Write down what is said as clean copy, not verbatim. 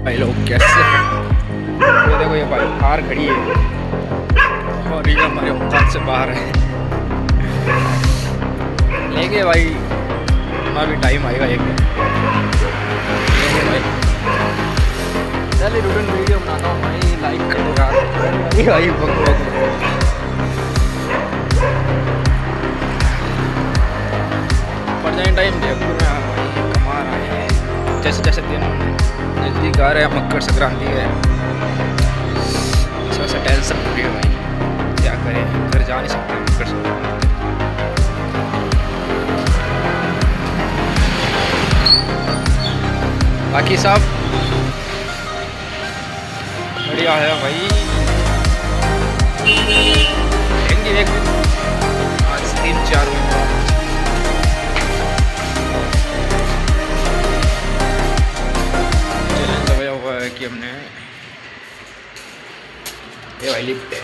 भाई लोग कैसे, ये देखो ये भाई कार खड़ी है और ये हमारे औकात से बाहर है। लेंगे भाई, अपना भी टाइम आएगा एक दिन लेंगे भाई। चलिए रिटर्न वीडियो बनाता हूँ भाई, लाइक कर दो यार भाई बक बक। पर टाइम जयपुर में भाई कमा रहे हैं, जैसे जैसे दिन नज़दीक आ रहे हैं, मकर संक्रांति है, थोड़ा सा टेंशन पूरी है भाई, क्या करें, घर जा नहीं सकते मकर संक्रांति। बाकी सब बढ़िया है भाई, देखेंगे एक दिन, आज 3-4 महीने बाद। चैलेंज लगाया हुआ है कि हमने ये भाई लिफ्ट है।